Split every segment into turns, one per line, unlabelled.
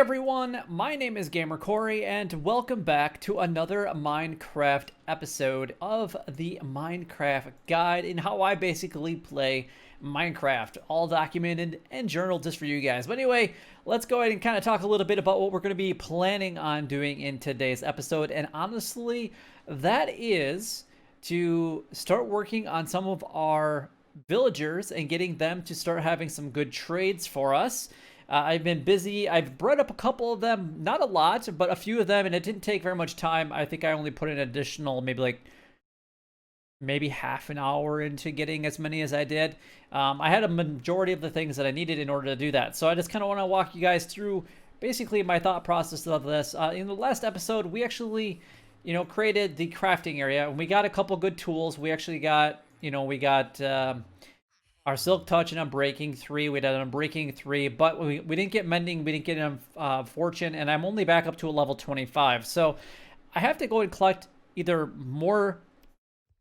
everyone, my name is Gamer Corey, and welcome back to another Minecraft episode of the Minecraft Guide and how I basically play Minecraft, all documented and journaled just for you guys. But anyway, let's go ahead and kind of talk a little bit about what we're going to be planning on doing in today's episode. And honestly, that is to start working on some of our villagers and getting them to start having some good trades for us. I've been busy. I've bred up a couple of them, not a lot, but a few of them, and it didn't take very much time. I think I only put an additional maybe half an hour into getting as many as I did. I had a majority of the things that I needed in order to do that. So I just kind of want to walk you guys through basically my thought process of this. In the last episode, we actually, created the crafting area, and we got a couple good tools. We actually got, we got our Silk Touch and Unbreaking 3. We did Unbreaking 3, but we didn't get Mending. We didn't get Fortune, and I'm only back up to a level 25. So I have to go and collect either more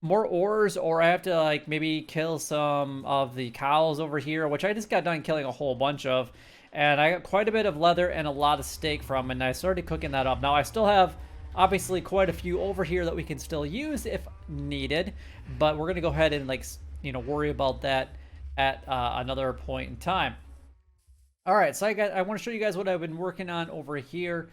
ores, or I have to maybe kill some of the cows over here, which I just got done killing a whole bunch of. And I got quite a bit of leather and a lot of steak from, and I started cooking that up. Now I still have obviously quite a few over here that we can still use if needed, but we're gonna go ahead and worry about that at another point in time. All right, so I want to show you guys what I've been working on over here.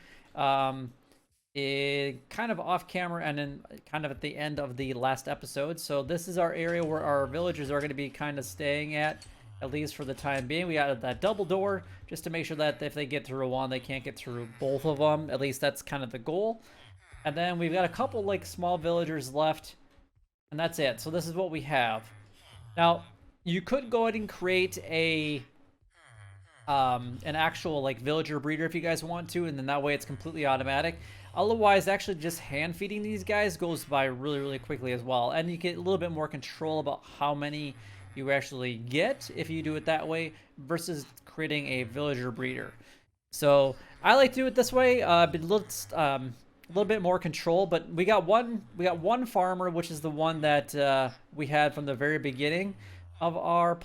It kind of off camera and then kind of at the end of the last episode. So this is our area where our villagers are going to be kind of staying at least for the time being. We added that double door just to make sure that if they get through one, they can't get through both of them. At least that's kind of the goal. And then we've got a couple small villagers left, and that's it. So this is what we have. Now, you could go ahead and create an actual villager breeder if you guys want to, and then that way it's completely automatic. Otherwise, actually just hand feeding these guys goes by really quickly as well, and you get a little bit more control about how many you actually get if you do it that way versus creating a villager breeder. So I like to do it this way. A little bit more control, but we got one farmer, which is the one that we had from the very beginning of our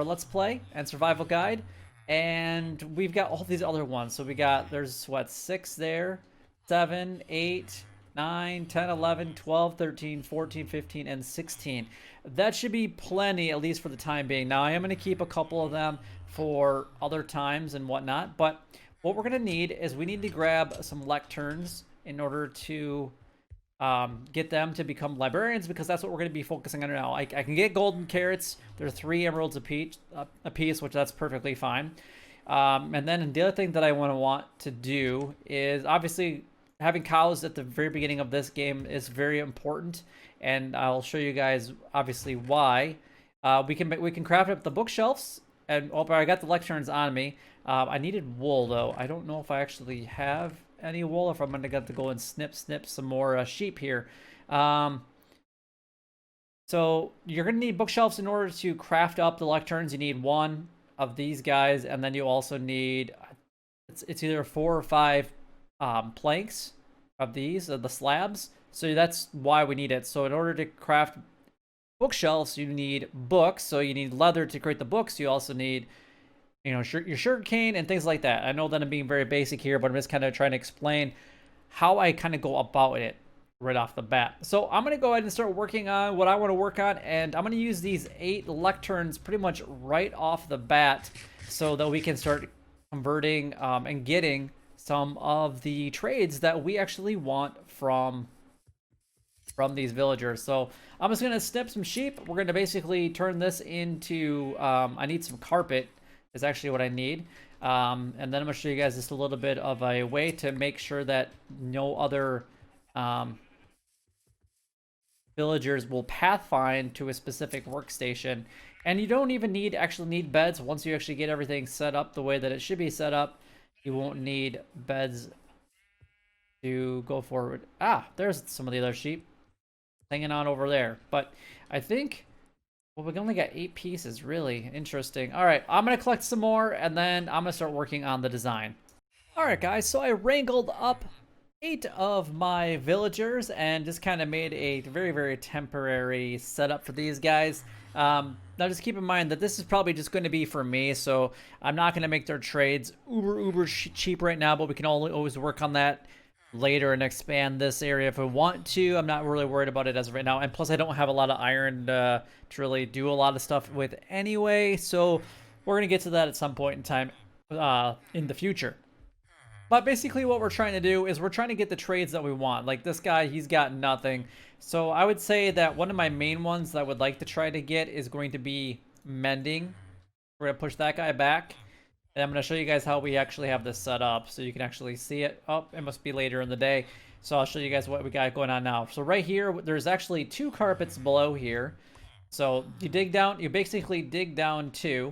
let's play and survival guide, and we've got all these other ones. So there's 6 there, 7, 8, 9, 10, 11, 12, 13, 14, 15, and 16. That should be plenty, at least for the time being. Now I am going to keep a couple of them for other times and whatnot, but what we're going to need is we need to grab some lecterns in order to get them to become librarians, because that's what we're going to be focusing on now. I can get golden carrots. They're 3 emeralds a piece, which that's perfectly fine. And then the other thing that I want to do is obviously having cows at the very beginning of this game is very important, and I'll show you guys obviously why. We can craft up the bookshelves, and I got the lecterns on me. I needed wool though. I don't know if I actually have any wool, if I'm gonna get to go and snip some more sheep here. So you're gonna need bookshelves in order to craft up the lecterns. You need 1 of these guys, and then you also need it's either 4 or 5 planks of these, the slabs. So that's why we need it. So in order to craft bookshelves, you need books. So you need leather to create the books. You also need your sugar cane and things like that. I know that I'm being very basic here, but I'm just kind of trying to explain how I kind of go about it right off the bat. So I'm going to go ahead and start working on what I want to work on, and I'm going to use these 8 lecterns pretty much right off the bat so that we can start converting and getting some of the trades that we actually want from these villagers. So I'm just going to snip some sheep. We're going to basically turn this into, I need some carpet is actually what I need. And then I'm going to show you guys just a little bit of a way to make sure that no other villagers will pathfind to a specific workstation. And you don't even actually need beds. Once you actually get everything set up the way that it should be set up, you won't need beds to go forward. There's some of the other sheep hanging on over there. But I think, well, we only got 8 pieces, really interesting. All right, I'm gonna collect some more, and then I'm gonna start working on the design. All right, guys, so I wrangled up 8 of my villagers and just kind of made a very temporary setup for these guys. Now just keep in mind that this is probably just going to be for me, so I'm not going to make their trades uber cheap right now, but we can always work on that later and expand this area if we want to. I'm not really worried about it as of right now, and plus I don't have a lot of iron to really do a lot of stuff with anyway, so we're going to get to that at some point in time in the future. But basically what we're trying to do is we're trying to get the trades that we want. Like this guy, he's got nothing. So I would say that one of my main ones that I would like to try to get is going to be mending. We're going to push that guy back. And I'm going to show you guys how we actually have this set up so you can actually see it. Oh, it must be later in the day. So I'll show you guys what we got going on now. So right here, there's actually 2 carpets below here. So you dig down, you basically dig down 2.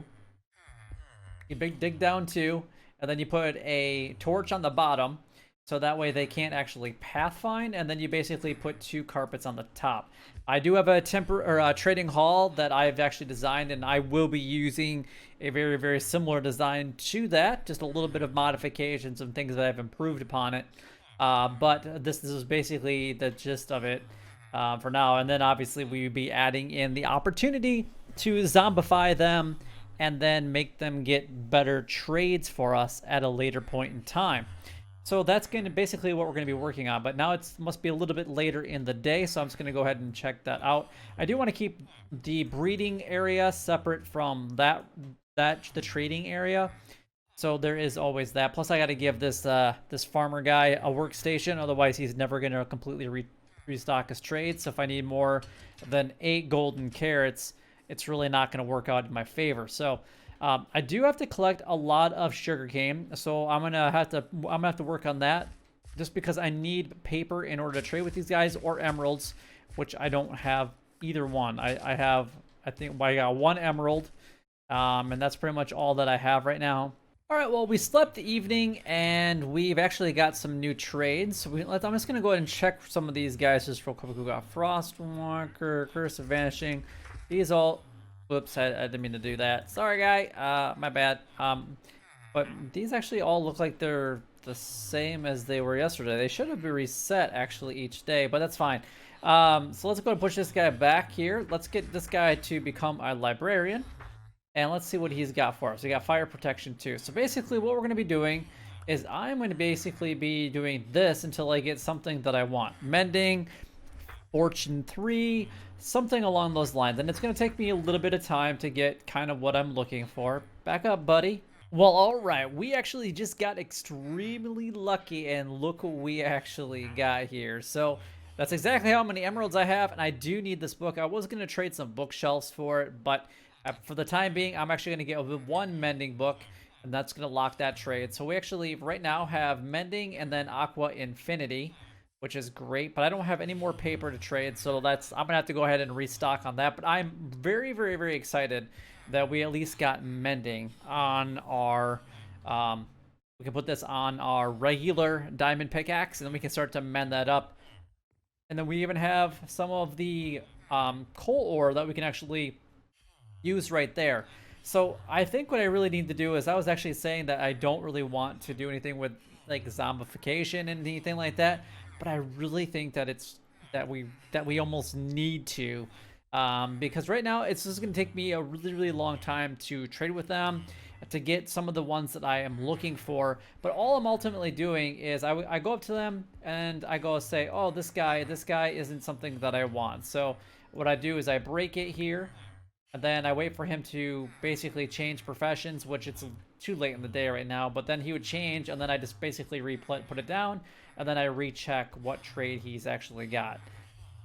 You dig down 2. And then you put a torch on the bottom, so that way they can't actually pathfind. And then you basically put 2 carpets on the top. I do have a trading hall that I've actually designed, and I will be using a very similar design to that. Just a little bit of modifications and things that I've improved upon it. But this is basically the gist of it for now. And then obviously we would be adding in the opportunity to zombify them and then make them get better trades for us at a later point in time. So that's going to basically what we're going to be working on. But now it must be a little bit later in the day, so I'm just going to go ahead and check that out. I do want to keep the breeding area separate from the trading area. So there is always that. Plus I got to give this this farmer guy a workstation, otherwise he's never going to completely restock his trades. So if I need more than 8 golden carrots, it's really not going to work out in my favor. So I do have to collect a lot of sugarcane, so I'm gonna have to work on that, just because I need paper in order to trade with these guys, or emeralds, which I don't have either one. I got 1 emerald, and that's pretty much all that I have right now. All right, well, we slept the evening, and we've actually got some new trades. I'm just going to go ahead and check some of these guys just real quick. We got Frostwalker, Curse of Vanishing. These all... Whoops, I didn't mean to do that. Sorry, guy. My bad. But these actually all look like they're the same as they were yesterday. They should have been reset, actually, each day, but that's fine. So let's go and push this guy back here. Let's get this guy to become a librarian. And let's see what he's got for us. We got fire protection too. So basically what we're going to be doing is I'm going to basically be doing this until I get something that I want. Mending, Fortune 3, something along those lines. And it's going to take me a little bit of time to get kind of what I'm looking for. Back up, buddy. Well, all right. We actually just got extremely lucky, and look what we actually got here. So that's exactly how many emeralds I have, and I do need this book. I was going to trade some bookshelves for it, but for the time being, I'm actually going to get 1 mending book, and that's going to lock that trade. So we actually right now have mending and then aqua infinity, which is great, but I don't have any more paper to trade, so I'm going to have to go ahead and restock on that. But I'm very, very, very excited that we at least got mending on our... we can put this on our regular diamond pickaxe, and then we can start to mend that up. And then we even have some of the coal ore that we can actually use right there. So I think what I really need to do is, I was actually saying that I don't really want to do anything with like zombification and anything like that, but I really think that we almost need to, because right now it's just going to take me a really long time to trade with them, to get some of the ones that I am looking for. But all I'm ultimately doing is I go up to them and I go say, oh, this guy isn't something that I want. So what I do is I break it here, and then I wait for him to basically change professions, which it's too late in the day right now, but then he would change, and then I just basically put it down, and then I recheck what trade he's actually got.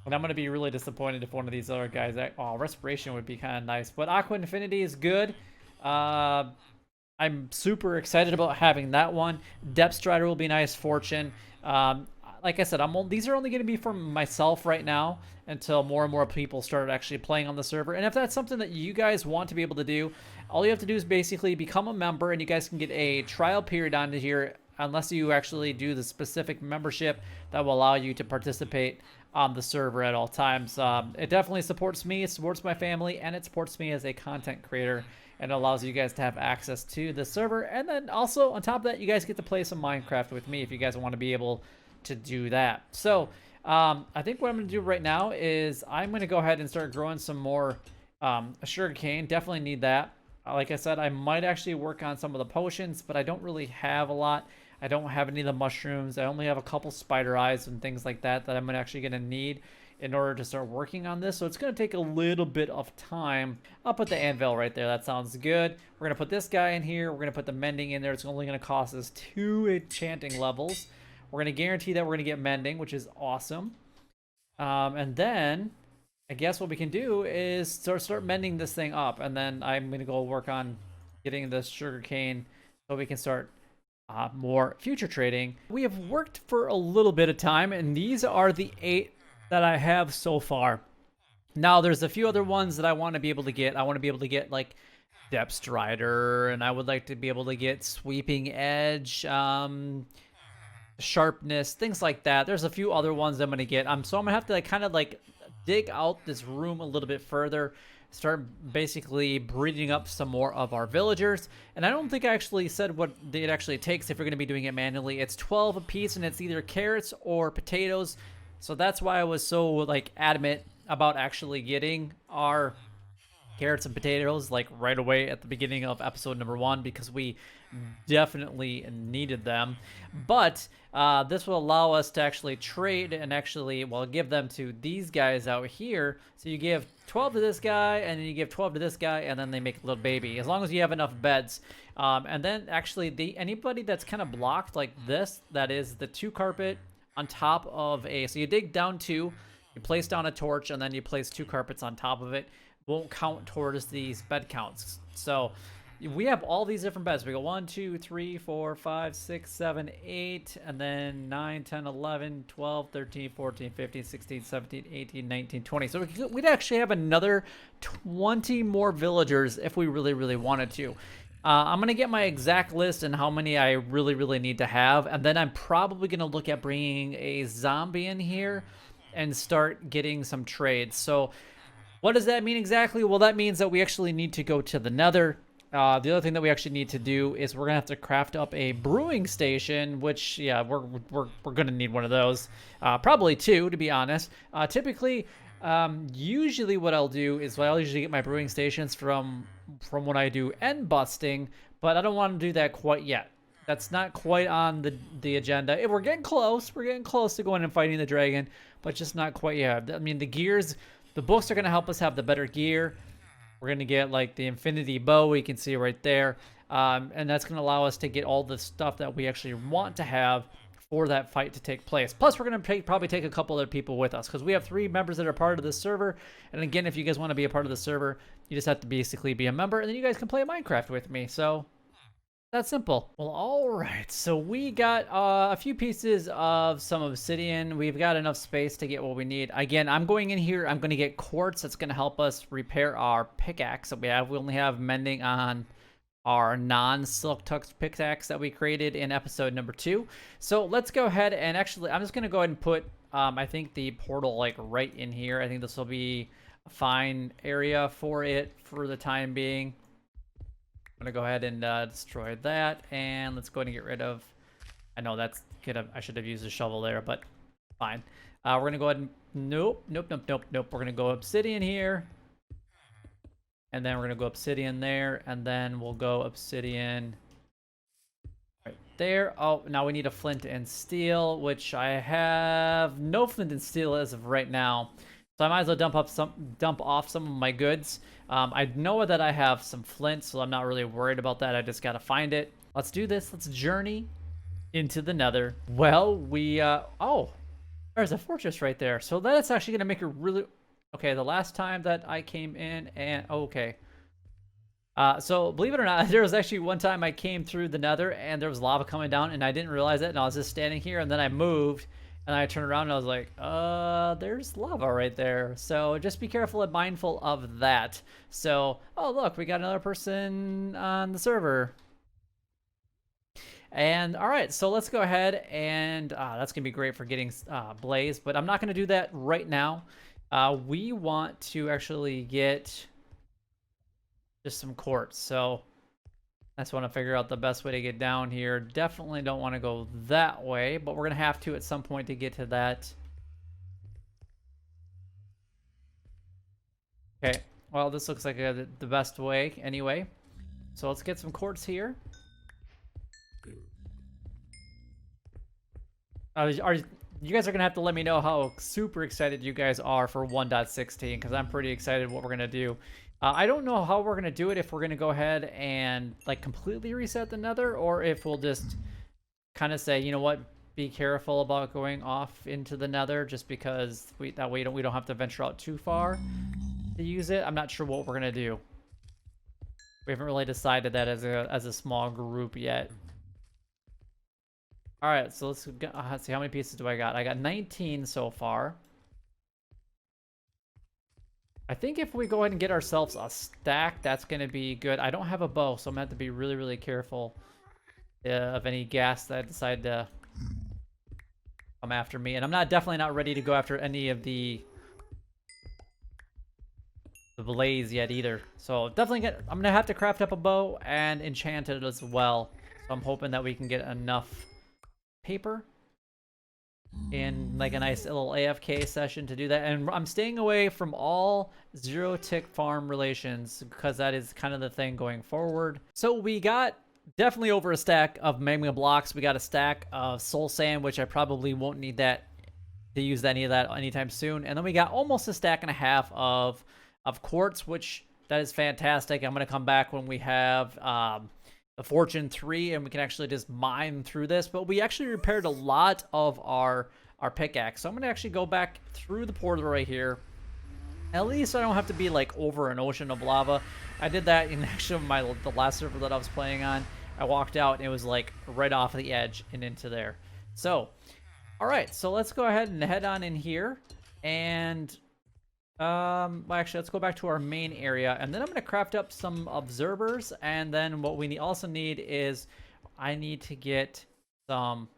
And I'm going to be really disappointed if one of these other guys... Oh, Respiration would be kind of nice, but Aqua Infinity is good. I'm super excited about having that one. Depth Strider will be nice. Fortune. Like I said, these are only going to be for myself right now until more and more people start actually playing on the server. And if that's something that you guys want to be able to do, all you have to do is basically become a member, and you guys can get a trial period on here, unless you actually do the specific membership that will allow you to participate on the server at all times. It definitely supports me, it supports my family, and it supports me as a content creator, and allows you guys to have access to the server. And then also on top of that, you guys get to play some Minecraft with me if you guys want to be able to do that. So I think what I'm going to do right now is I'm going to go ahead and start growing some more A sugar cane, definitely need that. Like I said, I might actually work on some of the potions, but I don't really have a lot. I don't have any of the mushrooms. I only have a couple spider eyes and things like that that I'm actually going to need in order to start working on this. So it's going to take a little bit of time. I'll put the anvil right there. That sounds good. We're going to put this guy in here. We're going to put the mending in there. It's only going to cost us 2 enchanting levels. We're going to guarantee that we're going to get mending, which is awesome. And then I guess what we can do is start mending this thing up, and then I'm gonna go work on getting the sugar cane so we can start more future trading. We have worked for a little bit of time, and these are the 8 that I have so far. Now there's a few other ones that I want to be able to get. I want to be able to get like Depth Strider, and I would like to be able to get Sweeping Edge, sharpness, things like that. There's a few other ones I'm gonna get. So I'm gonna have to like kind of like dig out this room a little bit further, start basically breeding up some more of our villagers. And I don't think I actually said what it actually takes if you're gonna be doing it manually. It's 12 a piece, and it's either carrots or potatoes. So that's why I was so like adamant about actually getting our carrots and potatoes like right away at the beginning of episode number 1, because we definitely needed them. But this will allow us to actually trade and actually, well, give them to these guys out here. So you give 12 to this guy, and then you give 12 to this guy, and then they make a little baby, as long as you have enough beds. And then actually anybody that's kind of blocked like this, that is the 2 carpet on top of so you dig down 2, you place down a torch, and then you place 2 carpets on top of it. Won't count towards these bed counts. So we have all these different beds. We go 1, 2, 3, 4, 5, 6, 7, 8, and then 9, 10, 11, 12, 13, 14, 15, 16, 17, 18, 19, 20. So we'd actually have another 20 more villagers if we really, really wanted to. I'm going to get my exact list and how many I really, really need to have. And then I'm probably going to look at bringing a zombie in here and start getting some trades. So what does that mean exactly? Well, that means that we actually need to go to the Nether. The other thing that we actually need to do is we're gonna have to craft up a brewing station, which, yeah, we're gonna need one of those, probably 2, to be honest. Typically, usually what I'll do is I'll usually get my brewing stations from when I do end busting, but I don't want to do that quite yet. That's not quite on the agenda. We're getting close. We're getting close to going and fighting the dragon, but just not quite yet. I mean, the gears. The books are going to help us have the better gear. We're going to get like the infinity bow, you can see right there. And that's going to allow us to get all the stuff that we actually want to have for that fight to take place. Plus, we're going to probably take a couple other people with us, because we have 3 members that are part of the server. And again, if you guys want to be a part of the server, you just have to basically be a member, and then you guys can play Minecraft with me. So that's simple. Well, all right. So we got a few pieces of some obsidian. We've got enough space to get what we need. Again, I'm going in here. I'm going to get quartz. That's going to help us repair our pickaxe that we have. We only have mending on our non-silk touch pickaxe that we created in episode number 2. So let's go ahead and actually, I'm just going to go ahead and put, I think, the portal like right in here. I think this will be a fine area for it for the time being. I'm gonna go ahead and destroy that, and let's go ahead and get rid of. I know that's I should have used a shovel there, but fine. We're gonna go ahead and nope. We're gonna go obsidian here, and then we're gonna go obsidian there, and then we'll go obsidian right there. Oh, now we need a flint and steel, which I have no flint and steel as of right now. So I might as well dump off some of my goods. I know that I have some flint, so I'm not really worried about that. I just gotta find it. Let's do this. Let's journey into the Nether. Well, oh, there's a fortress right there. So that's actually gonna make it really. Okay, the last time that I came in and okay. So believe it or not, there was actually one time I came through the Nether and there was lava coming down, and I didn't realize it, and I was just standing here, and then I moved. And I turned around and I was like, there's lava right there. So just be careful and mindful of that. So, oh, look, we got another person on the server. And all right, so let's go ahead and that's going to be great for getting blaze. But I'm not going to do that right now. We want to actually get just some quartz. So I just want to figure out the best way to get down here. Definitely don't want to go that way, but we're going to have to at some point to get to that. Okay, Well, this looks like the best way anyway. So let's get some quartz here. You guys are gonna have to let me know how super excited you guys are for 1.16 because I'm pretty excited what we're gonna do. I don't know how we're gonna do it, if we're gonna go ahead and like completely reset the Nether, or if we'll just kind of say, you know what, be careful about going off into the Nether, just because that way we don't have to venture out too far to use it. I'm not sure what we're gonna do. We haven't really decided that as a small group yet. All right, so let's see, how many pieces do I got? I got 19 so far. I think if we go ahead and get ourselves a stack, that's going to be good. I don't have a bow, so I'm going to have to be really, really careful of any gas that decide to come after me. And I'm definitely not ready to go after any of the blaze yet either. So definitely I'm going to have to craft up a bow and enchant it as well. So I'm hoping that we can get enough paper in like a nice little AFK session to do that. And I'm staying away from all zero tick farm relations because that is kind of the thing going forward. So we got definitely over a stack of magma blocks. We got a stack of soul sand, which I probably won't need that to use any of that anytime soon. And then we got almost a stack and a half of quartz, which that is fantastic. I'm going to come back when we have the Fortune 3 and we can actually just mine through this. But we actually repaired a lot of our pickaxe. So I'm going to actually go back through the portal right here. At least I don't have to be like over an ocean of lava. I did that in actually the last server that I was playing on. I walked out and it was like right off the edge and into there. So, all right, so let's go ahead and head on in here. And well, actually, let's go back to our main area, and then I'm going to craft up some observers, and then what we also need is I need to get some,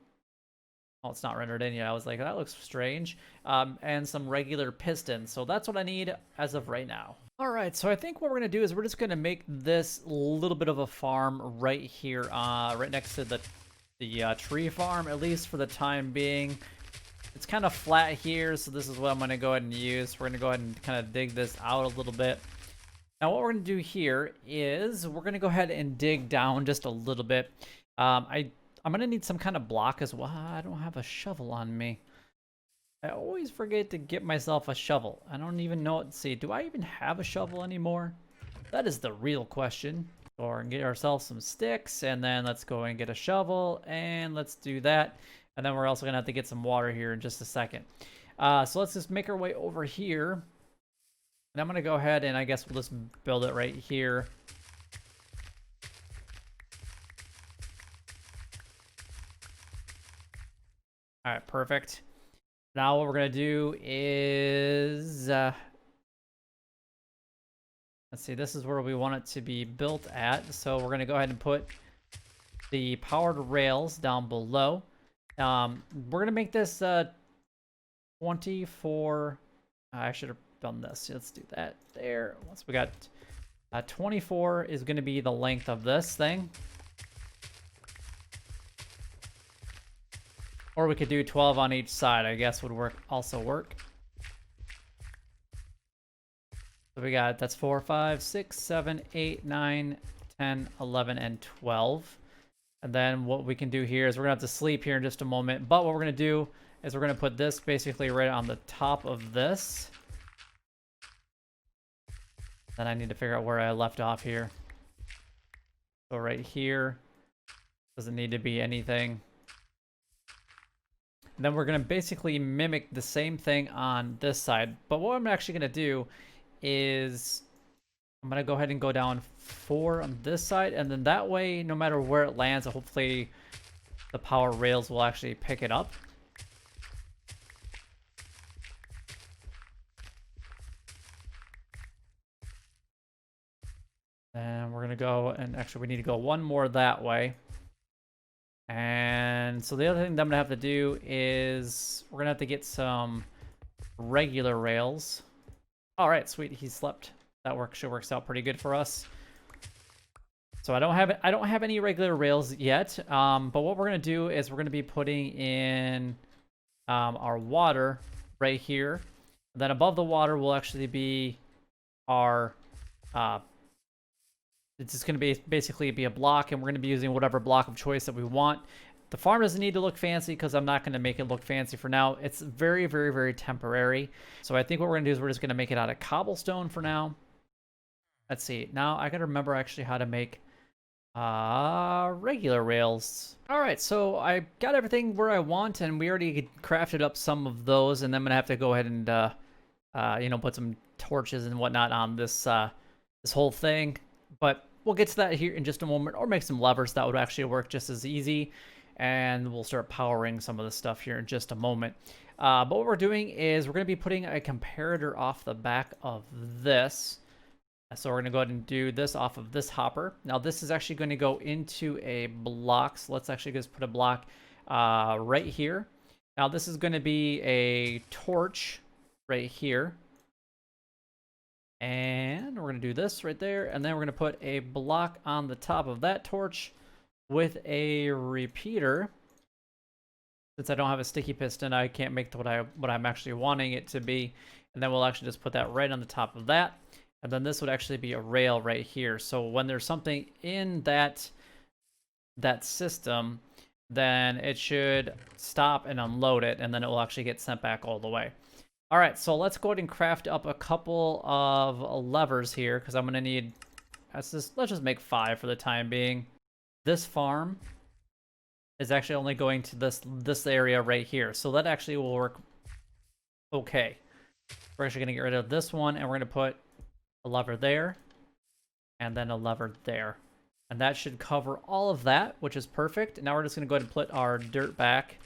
oh, it's not rendered in yet. I was like, that looks strange, and some regular pistons. So that's what I need as of right now. All right, so I think what we're going to do is we're just going to make this little bit of a farm right here, right next to the tree farm, at least for the time being. It's kind of flat here, so this is what I'm going to go ahead and use. We're going to go ahead and kind of dig this out a little bit. Now, what we're going to do here is we're going to go ahead and dig down just a little bit. I'm going to need some kind of block as well. I don't have a shovel on me. I always forget to get myself a shovel. I don't even know. Let's see, do I even have a shovel anymore? That is the real question. So we're going to get ourselves some sticks, and then let's go and get a shovel, and let's do that. And then we're also going to have to get some water here in just a second. So let's just make our way over here. And I'm going to go ahead and I guess we'll just build it right here. All right, perfect. Now what we're going to do is... let's see, this is where we want it to be built at. So we're going to go ahead and put the powered rails down below. We're going to make this 24... I should have done this. Let's do that there. Once we got 24 is going to be the length of this thing. Or we could do 12 on each side, I guess would also work. So we got, that's 4, 5, 6, 7, 8, 9, 10, 11, and 12. And then what we can do here is we're going to have to sleep here in just a moment. But what we're going to do is we're going to put this basically right on the top of this. Then I need to figure out where I left off here. So right here. Doesn't need to be anything. And then we're going to basically mimic the same thing on this side. But what I'm actually going to do is... I'm going to go ahead and go down 4 on this side, and then that way, no matter where it lands, hopefully the power rails will actually pick it up. And we're going to go, and actually we need to go one more that way. And so the other thing that I'm going to have to do is we're going to have to get some regular rails. All right, sweet, he slept. That works out pretty good for us. So I don't have any regular rails yet. But what we're gonna do is we're gonna be putting in our water right here. And then above the water will actually be our It's just going to be basically be a block, and we're going to be using whatever block of choice that we want. The farm doesn't need to look fancy because I'm not going to make it look fancy for now. It's very, very, very temporary. So I think what we're going to do is we're just going to make it out of cobblestone for now. Let's see. Now I got to remember actually how to make regular rails. All right, so I got everything where I want, and we already crafted up some of those, and then I'm going to have to go ahead and, you know, put some torches and whatnot on this, this whole thing. But we'll get to that here in just a moment, or make some levers that would actually work just as easy. And we'll start powering some of the stuff here in just a moment. But what we're doing is we're going to be putting a comparator off the back of this. So we're going to go ahead and do this off of this hopper. Now this is actually going to go into a block. So let's actually just put a block right here. Now this is going to be a torch right here. And we're going to do this right there. And then we're going to put a block on the top of that torch with a repeater. Since I don't have a sticky piston, I can't make what I'm actually wanting it to be. And then we'll actually just put that right on the top of that. And then this would actually be a rail right here. So when there's something in that system, then it should stop and unload it, and then it will actually get sent back all the way. All right, so let's go ahead and craft up a couple of levers here, because I'm going to need, let's just make 5 for the time being. This farm is actually only going to this area right here, so that actually will work okay. We're actually going to get rid of this one, and we're going to put a lever there, and then a lever there. And that should cover all of that, which is perfect. Now we're just going to go ahead and put our dirt back.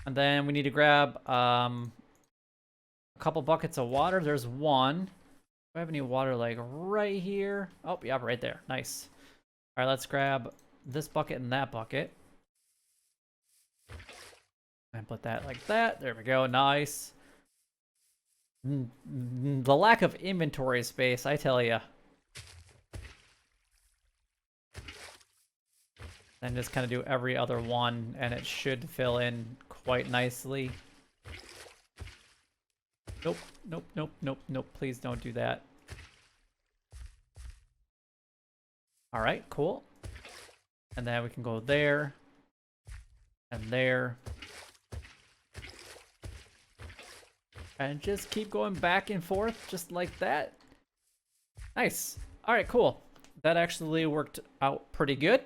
And then we need to grab a couple buckets of water. There's one. Do I have any water like right here? Oh, yeah, right there. Nice. All right, let's grab this bucket and that bucket. And put that like that. There we go. Nice. The lack of inventory space, I tell ya. Then just kind of do every other one, and it should fill in quite nicely. Nope, nope, nope, nope, nope. Please don't do that. All right, cool. And then we can go there and there. And just keep going back and forth just like that. Nice. All right, cool. That actually worked out pretty good.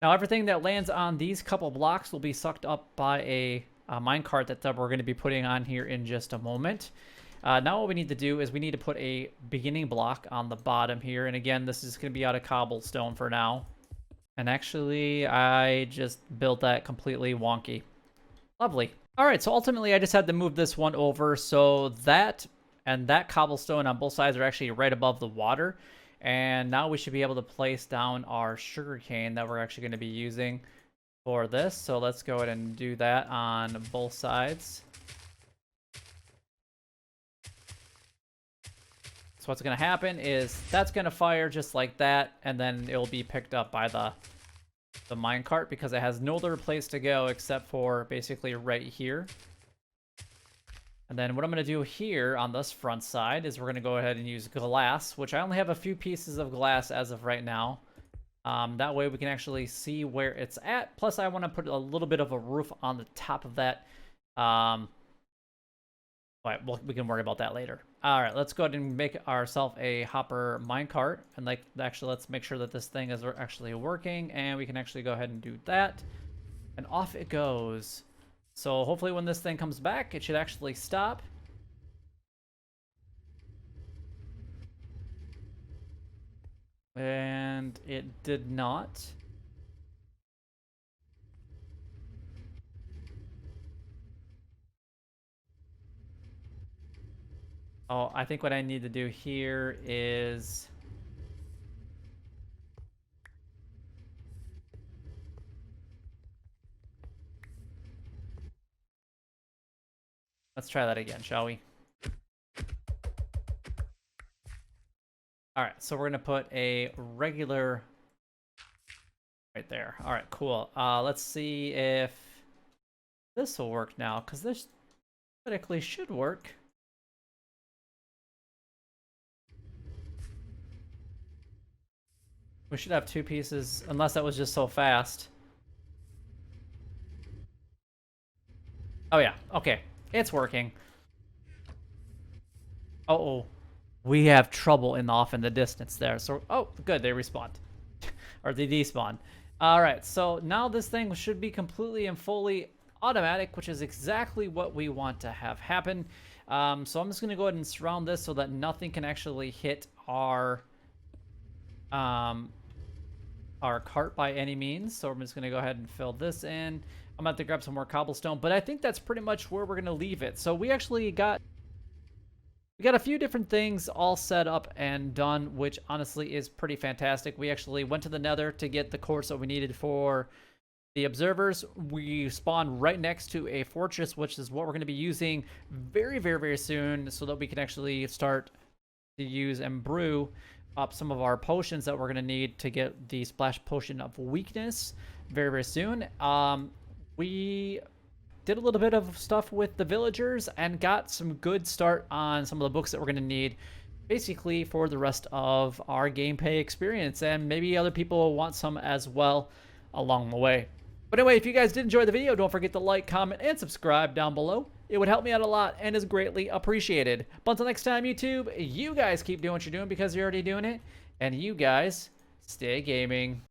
Now everything that lands on these couple blocks will be sucked up by a minecart that we're going to be putting on here in just a moment. Now what we need to do is we need to put a beginning block on the bottom here. And again, this is going to be out of cobblestone for now. And actually, I just built that completely wonky. Lovely. All right, so ultimately I just had to move this one over so that and that cobblestone on both sides are actually right above the water. And now we should be able to place down our sugarcane that we're actually going to be using for this. So let's go ahead and do that on both sides. So what's going to happen is that's going to fire just like that, and then it will be picked up by the minecart because it has no other place to go except for basically right here. And then what I'm going to do here on this front side is we're going to go ahead and use glass, which I only have a few pieces of glass as of right now. That way we can actually see where it's at. Plus I want to put a little bit of a roof on the top of that. But we can worry about that later. All right, let's go ahead and make ourselves a hopper minecart. And actually, let's make sure that this thing is actually working. And we can actually go ahead and do that. And off it goes. So hopefully when this thing comes back, it should actually stop. And it did not. Oh, I think what I need to do here is... Let's try that again, shall we? All right, so we're going to put a regular right there. All right, cool. Let's see if this will work now, because this theoretically should work. We should have 2 pieces, unless that was just so fast. Oh yeah, okay. It's working. Uh-oh. We have trouble off in the distance there. So, oh, good, they respawned. Or they despawn. Alright, so now this thing should be completely and fully automatic, which is exactly what we want to have happen. So I'm just going to go ahead and surround this so that nothing can actually hit our cart by any means. So I'm just going to go ahead and fill this in. I'm going to have to grab some more cobblestone, but I think that's pretty much where we're going to leave it. So we actually got a few different things all set up and done, which honestly is pretty fantastic. We actually went to the Nether to get the quartz that we needed for the observers. We spawned right next to a fortress, which is what we're going to be using very, very, very soon, so that we can actually start to use and brew up some of our potions that we're going to need to get the splash potion of weakness very, very soon. We did a little bit of stuff with the villagers and got some good start on some of the books that we're going to need basically for the rest of our gameplay experience, and maybe other people will want some as well along the way. But anyway, if you guys did enjoy the video, don't forget to like, comment, and subscribe down below. It would help me out a lot and is greatly appreciated. But until next time, YouTube, you guys keep doing what you're doing because you're already doing it, and you guys stay gaming.